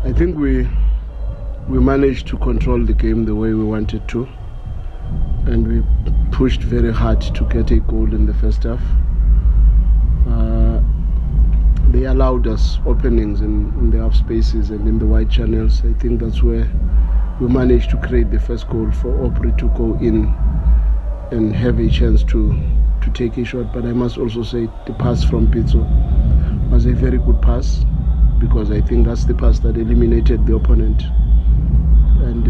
I think we managed to control the game the way we wanted to, and we pushed very hard to get a goal in the first half. They allowed us openings in the half spaces and in the wide channels. I think that's where we managed to create the first goal for Aubrey to go in and have a chance to take a shot. But I must also say the pass from Pitso was a very good pass, because I think that's the pass that eliminated the opponent. And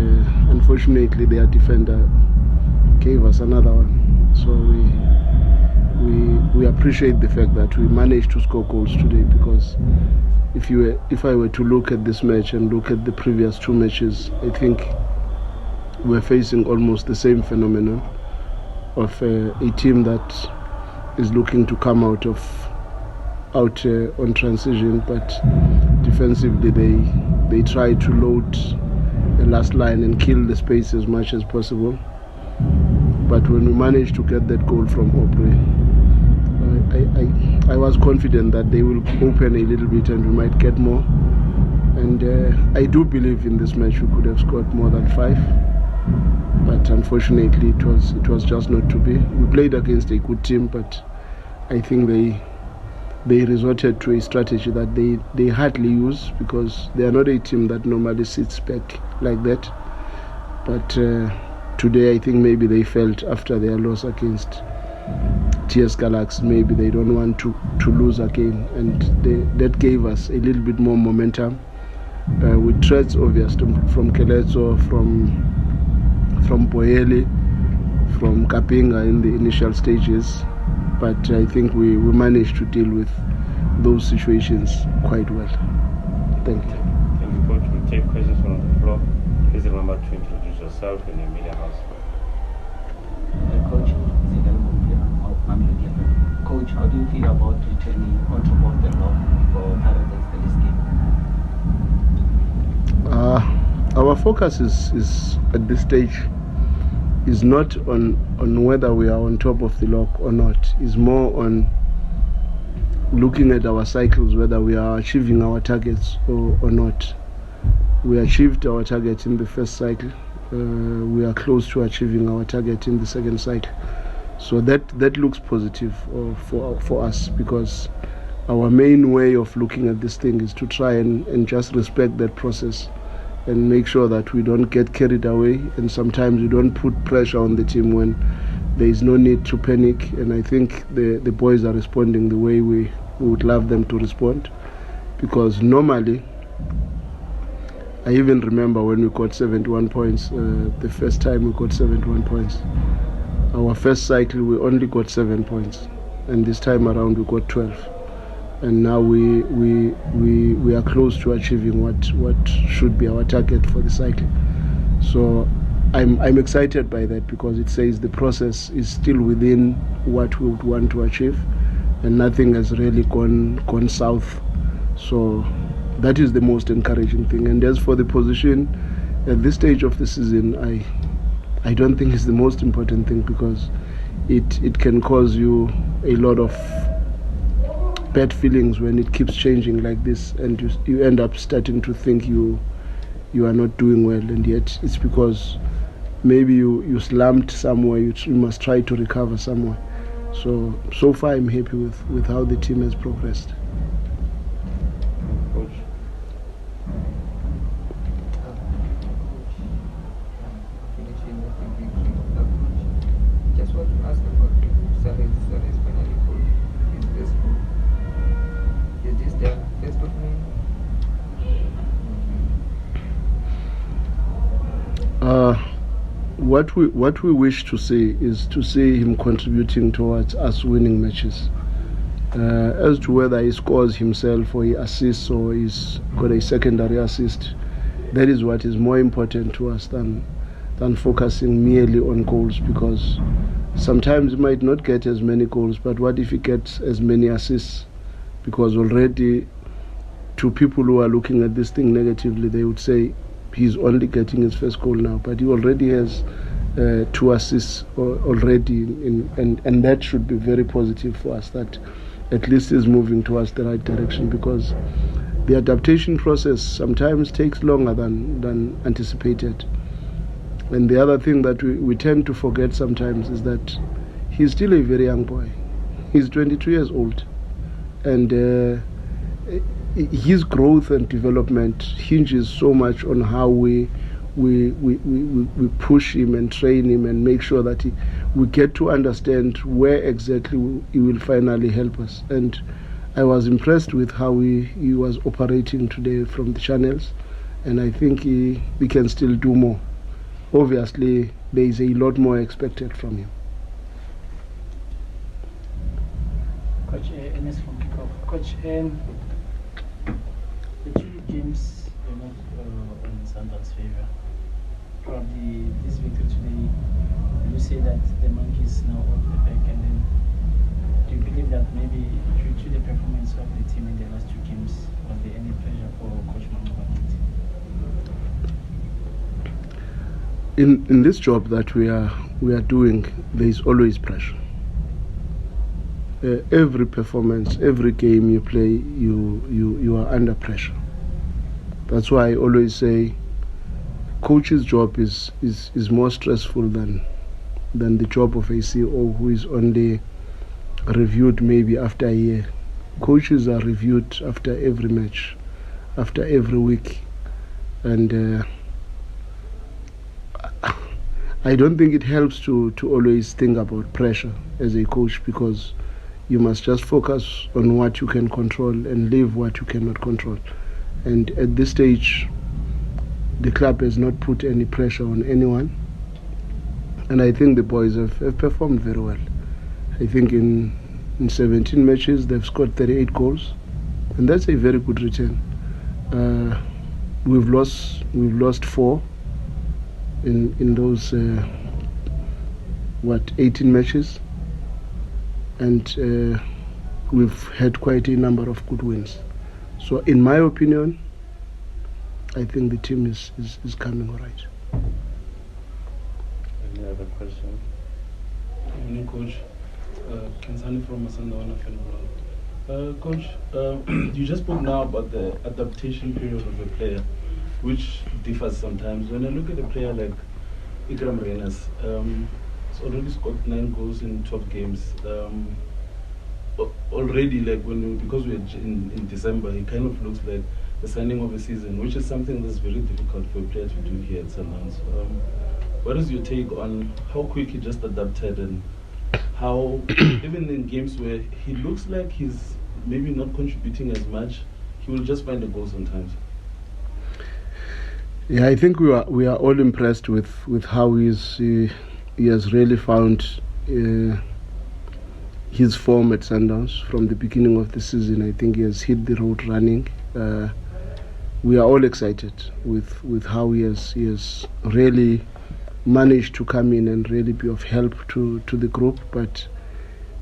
unfortunately their defender gave us another one. So we appreciate the fact that we managed to score goals today, because if I were to look at this match and look at the previous two matches, I think we're facing almost the same phenomenon of a team that is looking to come out on transition, but defensively they try to load the last line and kill the space as much as possible. But when we managed to get that goal from Aubrey, I was confident that they will open a little bit and we might get more. And I do believe in this match we could have scored more than 5, but unfortunately it was just not to be. We played against a good team, but I think they resorted to a strategy that they hardly use, because they are not a team that normally sits back like that. But today I think maybe they felt after their loss against TS Galaxy, maybe they don't want to lose again, and that gave us a little bit more momentum, with threats obviously from Keletso, from Boyeli, from Kapinga in the initial stages. But I think we managed to deal with those situations quite well. Thank you. Thank you, Coach. We'll take questions from the floor. Please remember to introduce yourself and your media house. Coach, Coach, how do you feel about returning on top of the block for Pirates this game? Our focus is at this stage is not on whether we are on top of the lock or not. It's more on looking at our cycles, whether we are achieving our targets or not. We achieved our target in the first cycle. We are close to achieving our target in the second cycle. So that looks positive for us, because our main way of looking at this thing is to try and just respect that process and make sure that we don't get carried away, and sometimes we don't put pressure on the team when there is no need to panic. And I think the boys are responding the way we would love them to respond, because normally, I even remember when we got 71 points, the first time we got 71 points. Our first cycle we only got 7 points, and this time around we got 12. And now we are close to achieving what should be our target for the cycle. So I'm excited by that, because it says the process is still within what we would want to achieve, and nothing has really gone south. So that is the most encouraging thing. And as for the position at this stage of the season, I don't think it's the most important thing, because it can cause you a lot of bad feelings when it keeps changing like this, and you end up starting to think you are not doing well, and yet it's because maybe you slumped somewhere. You must try to recover somewhere. So far I'm happy with how the team has progressed. Coach. Just want to ask about Saleh's penalty goal. Is this their first opening? What we wish to see is to see him contributing towards us winning matches. As to whether he scores himself or he assists or he's got a secondary assist, that is what is more important to us than focusing merely on goals, because sometimes he might not get as many goals, but what if he gets as many assists? Because already, to people who are looking at this thing negatively, they would say he's only getting his first goal now, but he already has 2 assists already, and that should be very positive for us, that at least is moving towards the right direction, because the adaptation process sometimes takes longer than anticipated. And the other thing that we tend to forget sometimes is that he's still a very young boy. He's 22 years old. And his growth and development hinges so much on how we push him and train him and make sure that we get to understand where exactly he will finally help us. And I was impressed with how he was operating today from the channels, and I think he can still do more. Obviously, there is a lot more expected from him. Coach, Enes from Kickoff. Coach, the two games were not in Sundowns' favour. Probably this victory today, will you say that the monkeys now off the back, and then do you believe that maybe due to the performance of the team in the last two games, was there any pressure for Coach Manqoba Mngqithi? In this job that we are doing, there is always pressure. Every performance, every game you play, you are under pressure. That's why I always say, coach's job is more stressful than the job of a CEO who is only reviewed maybe after a year. Coaches are reviewed after every match, after every week, and I don't think it helps to always think about pressure as a coach, because you must just focus on what you can control and leave what you cannot control. And at this stage, the club has not put any pressure on anyone, and I think the boys have performed very well. I think in 17 matches they've scored 38 goals, and that's a very good return. We've lost 4 in those 18 matches, and we've had quite a number of good wins. So in my opinion, I think the team is coming all right. Any other question? Morning, Coach. Kenzani from Masandawana Fan. Coach, you just spoke now about the adaptation period of a player, which differs sometimes. When I look at a player like Ikram Renas, he's already scored 9 goals in 12 games. Already, like because we're in December, he kind of looks like the signing of a season, which is something that's very difficult for a player to do here at Sundowns. What is your take on how quick he just adapted, and how even in games where he looks like he's maybe not contributing as much, he will just find a goal sometimes? Yeah, I think we are all impressed with how he has really found his form at Sundowns from the beginning of the season. I think he has hit the road running. We are all excited with how he has really managed to come in and really be of help to the group. But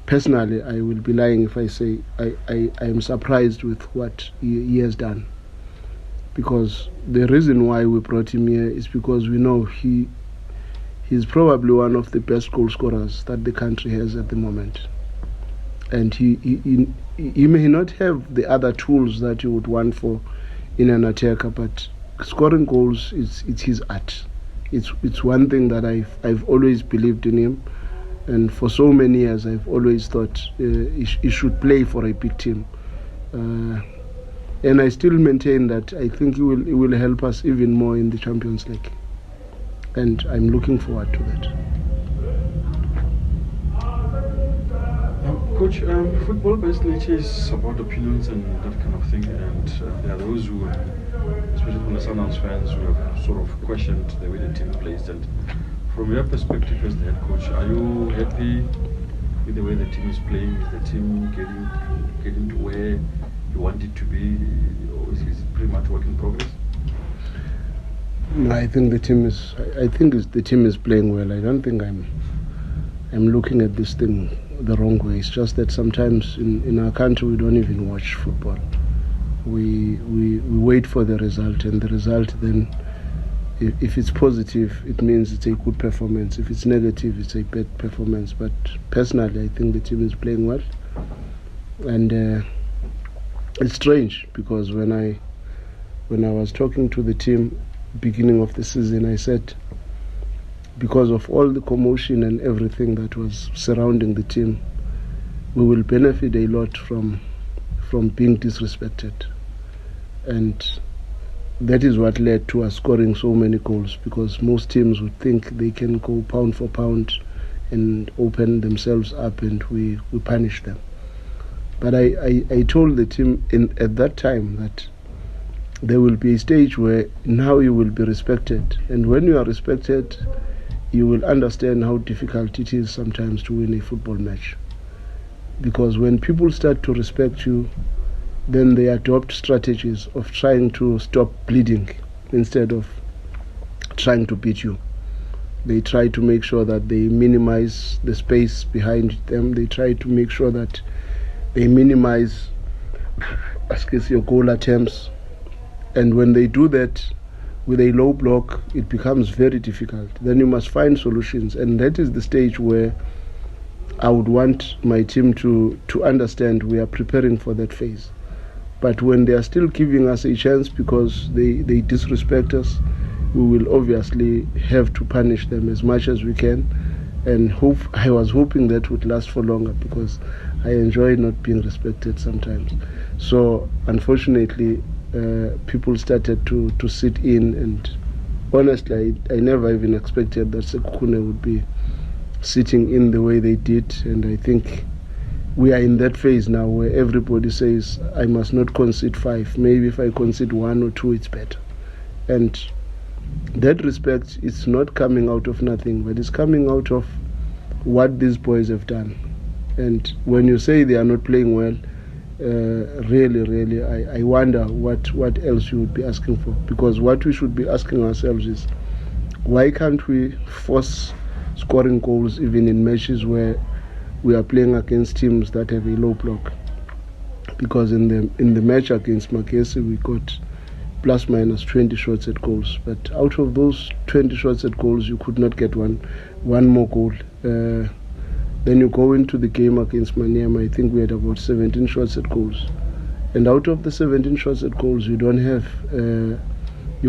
personally, I will be lying if I say I am surprised with what he has done, because the reason why we brought him here is because we know he's probably one of the best goal scorers that the country has at the moment. And he may not have the other tools that you would want for in an attacker, but scoring goals it's his art. It's one thing that I've always believed in him, and for so many years I've always thought he should play for a big team. And I still maintain that I think he will help us even more in the Champions League, and I'm looking forward to that. Coach, football-based nature is about opinions and that kind of thing, and there are those who, especially from the Sundowns fans, who have sort of questioned the way the team plays. And from your perspective as the head coach, are you happy with the way the team is playing? Is the team getting to where you want it to be, or is it pretty much work in progress? I think the team is. I think the team is playing well. I don't think I'm looking at this thing the wrong way. It's just that sometimes in our country we don't even watch football. We wait for the result, and the result then, if it's positive, it means it's a good performance. If it's negative, it's a bad performance. But personally, I think the team is playing well. And it's strange because when I was talking to the team beginning of the season, I said, because of all the commotion and everything that was surrounding the team, we will benefit a lot from being disrespected. And that is what led to us scoring so many goals, because most teams would think they can go pound for pound and open themselves up, and we punish them. But I told the team at that time that there will be a stage where now you will be respected, and when you are respected, you will understand how difficult it is sometimes to win a football match. Because when people start to respect you, then they adopt strategies of trying to stop bleeding instead of trying to beat you. They try to make sure that they minimize the space behind them. They try to make sure that they minimize your goal attempts. And when they do that with a low block, it becomes very difficult. Then you must find solutions. And that is the stage where I would want my team to understand we are preparing for that phase. But when they are still giving us a chance because they disrespect us, we will obviously have to punish them as much as we can. And I was hoping that would last for longer, because I enjoy not being respected sometimes. So unfortunately, people started to sit in, and honestly, I never even expected that Sekhukhune would be sitting in the way they did. And I think we are in that phase now where everybody says, I must not concede 5. Maybe if I concede 1 or 2, it's better. And that respect is not coming out of nothing, but it's coming out of what these boys have done. And when you say they are not playing well, really, I wonder what else you would be asking for. Because what we should be asking ourselves is, why can't we force scoring goals even in matches where we are playing against teams that have a low block? Because in the match against Makesi, we got plus minus 20 shots at goals, but out of those 20 shots at goals, you could not get one more goal. Then you go into the game against Maniema, I think we had about 17 shots at goals, and out of the 17 shots at goals, you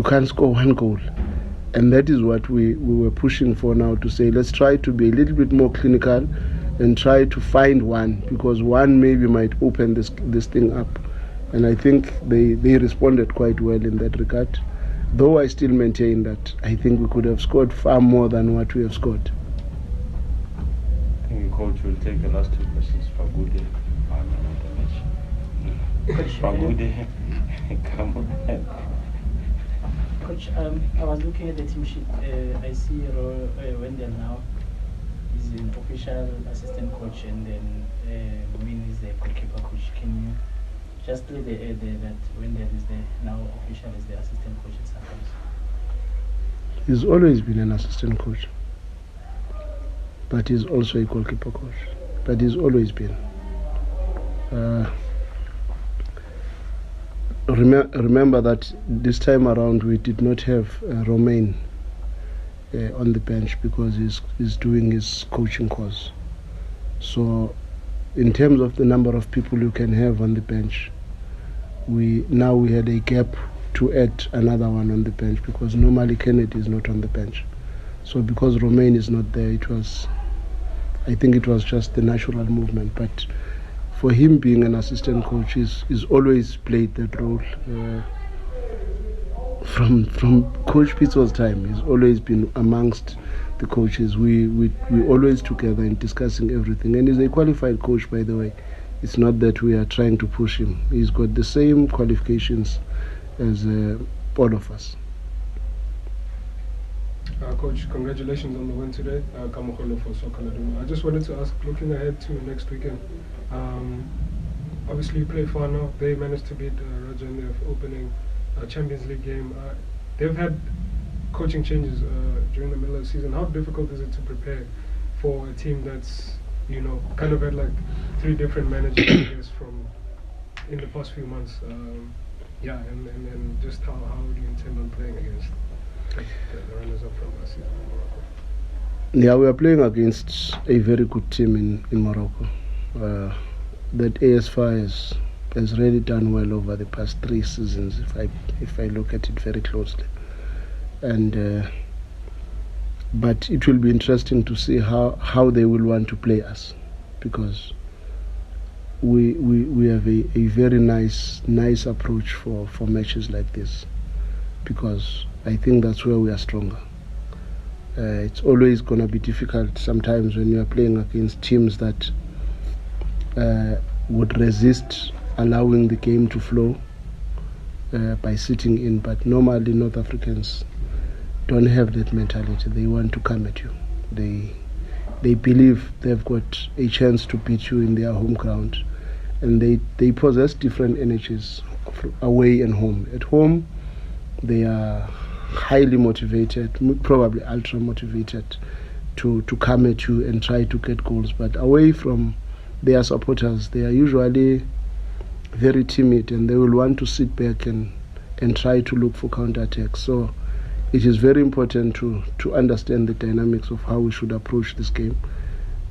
can't score 1 goal. And that is what we were pushing for now, to say, let's try to be a little bit more clinical and try to find one, because one maybe might open this thing up. And I think they responded quite well in that regard, though I still maintain that I think we could have scored far more than what we have scored. I think Coach will take the last 2 questions for Good. Good. Come on. Coach, I was looking at the team sheet. I see Wendell now is an official assistant coach, and then Win is the goalkeeper coach. Can you just play that Wendell is now official as the assistant coach at Sundowns? He's always been an assistant coach, but he's also a goalkeeper coach. But he's always been. Remember that this time around we did not have Romain on the bench because he's doing his coaching course. So in terms of the number of people you can have on the bench, we had a gap to add another one on the bench, because normally Kennedy is not on the bench. So because Romain is not there, I think it was just the natural movement. But for him being an assistant coach, he's always played that role. From Coach Pitso's time, he's always been amongst the coaches. We always together in discussing everything. And he's a qualified coach, by the way. It's not that we are trying to push him. He's got the same qualifications as all of us. Coach, congratulations on the win today. Kamokholo for Sokaladuma. I just wanted to ask, looking ahead to next weekend, obviously you play Fano. They managed to beat Raja in their opening Champions League game. They've had coaching changes during the middle of the season. How difficult is it to prepare for a team that's, kind of had like 3 different managers, I guess, from in the past few months? And just how do you intend on playing against the runners-up from last season in Morocco? Yeah, we are playing against a very good team in Morocco. that ASFA has really done well over the past 3 seasons, if I look at it very closely. And but it will be interesting to see how they will want to play us, because we have a very nice approach for matches like this, because I think that's where we are stronger. It's always going to be difficult sometimes when you are playing against teams that would resist allowing the game to flow by sitting in, but normally North Africans don't have that mentality. They want to come at you. They believe they've got a chance to beat you in their home ground, and they possess different energies away and home. At home, they are highly motivated, probably ultra motivated to come at you and try to get goals, but away from their supporters, they are usually very timid, and they will want to sit back and try to look for counter-attacks. So it is very important to understand the dynamics of how we should approach this game,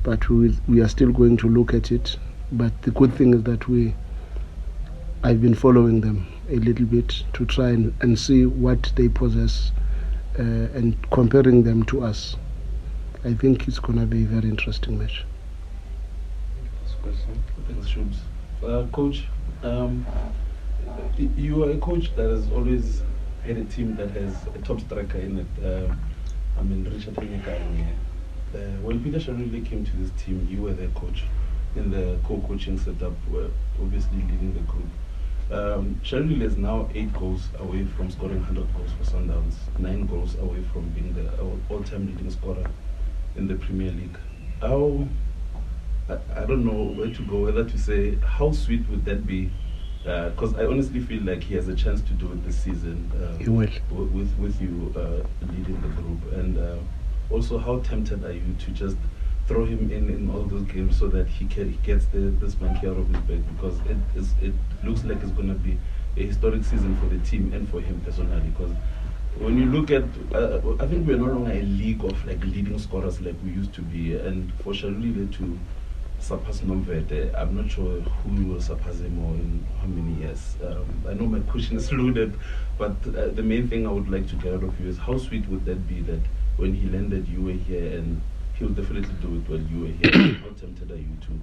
but we are still going to look at it. But the good thing is that I've been following them a little bit to try and see what they possess and comparing them to us. I think it's going to be a very interesting match. Thanks, Shubs. Coach, you are a coach that has always had a team that has a top striker in it. Richard Hanyekanye. When Peter Sharuli came to this team, you were their coach in the co-coaching setup, obviously leading the group. Sharuli is now 8 goals away from scoring 100 goals for Sundowns, 9 goals away from being the all-time leading scorer in the Premier League. I don't know where to go, whether to say how sweet would that be, because I honestly feel like he has a chance to do it this season. He will. With you leading the group, and also how tempted are you to just throw him in all those games so that he gets this monkey out of his bag, because it looks like it's going to be a historic season for the team and for him personally. Because when you look at, I think we're no longer a league of like leading scorers like we used to be, and for Sharuli to surpass Nomvete, I'm not sure who will surpass him or in how many years. I know my question is loaded, but the main thing I would like to get out of you is how sweet would that be that when he landed you were here, and he'll definitely do it while you were here. How tempted are you to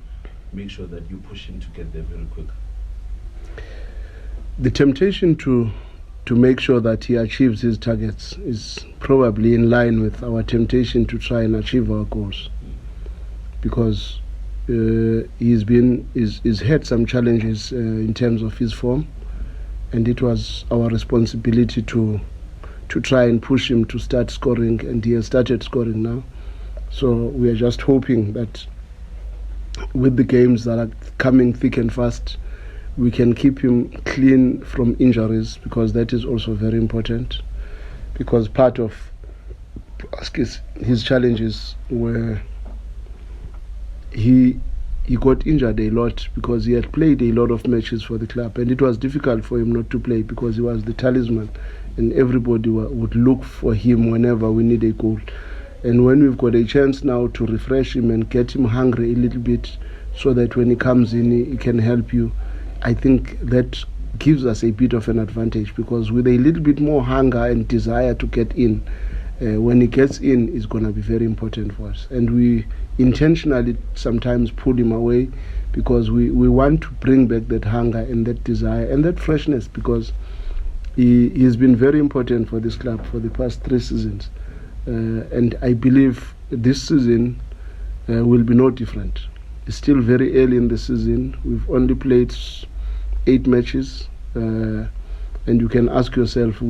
make sure that you push him to get there very quick? The temptation to make sure that he achieves his targets is probably in line with our temptation to try and achieve our goals, because he's had some challenges in terms of his form, and it was our responsibility to try and push him to start scoring, and he has started scoring now. So we are just hoping that with the games that are coming thick and fast, we can keep him clean from injuries, because that is also very important, because part of his challenges were he got injured a lot, because he had played a lot of matches for the club, and it was difficult for him not to play because he was the talisman and everybody would look for him whenever we need a goal. And when we've got a chance now to refresh him and get him hungry a little bit so that when he comes in he can help you, I think that gives us a bit of an advantage, because with a little bit more hunger and desire to get in, when he gets in, is going to be very important for us. And we intentionally sometimes pull him away, because we want to bring back that hunger and that desire and that freshness, because he has been very important for this club for the past 3 seasons. And I believe this season will be no different. It's still very early in the season. We've only played 8 matches, and you can ask yourself,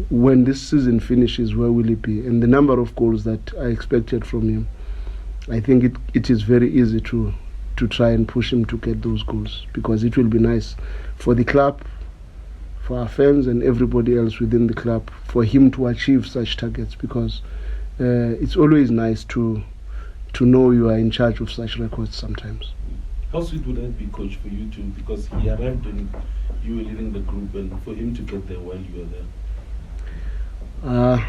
when this season finishes, where will he be? And the number of goals that I expected from him, I think it is very easy to try and push him to get those goals, because it will be nice for the club, for our fans and everybody else within the club, for him to achieve such targets, because it's always nice to know you are in charge of such records sometimes. How sweet would that be, Coach, for you too? Because he arrived when you were leading the group, and for him to get there while you were there?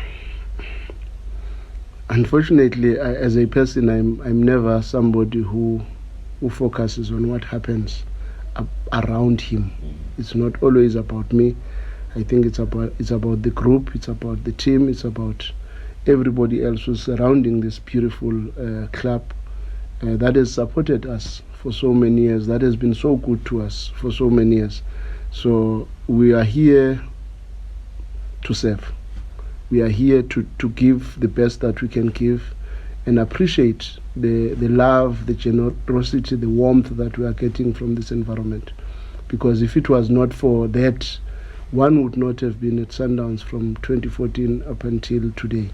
Unfortunately, as a person, I'm never somebody who who focuses on what happens around him. It's not always about me. I think it's about the group, it's about the team, it's about everybody else who's surrounding this beautiful club that has supported us for so many years, that has been so good to us for so many years. So we are here to serve. We are here to give the best that we can give and appreciate the love, the generosity, the warmth that we are getting from this environment. Because if it was not for that, one would not have been at Sundowns from 2014 up until today.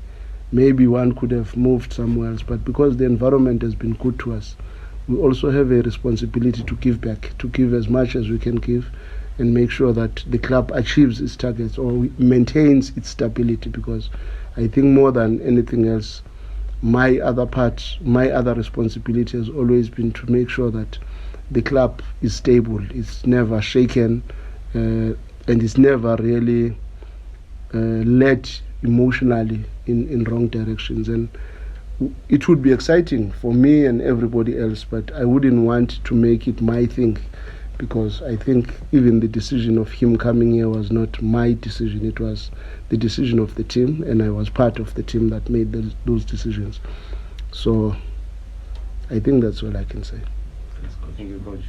Maybe one could have moved somewhere else, but because the environment has been good to us, we also have a responsibility to give back, to give as much as we can give and make sure that the club achieves its targets or maintains its stability, because I think more than anything else, my other responsibility has always been to make sure that the club is stable, it's never shaken, and it's never really led emotionally in wrong directions. And it would be exciting for me and everybody else, but I wouldn't want to make it my thing, because I think even the decision of him coming here was not my decision, it was the decision of the team, and I was part of the team that made those decisions. So I think that's all I can say. Thank you, Coach.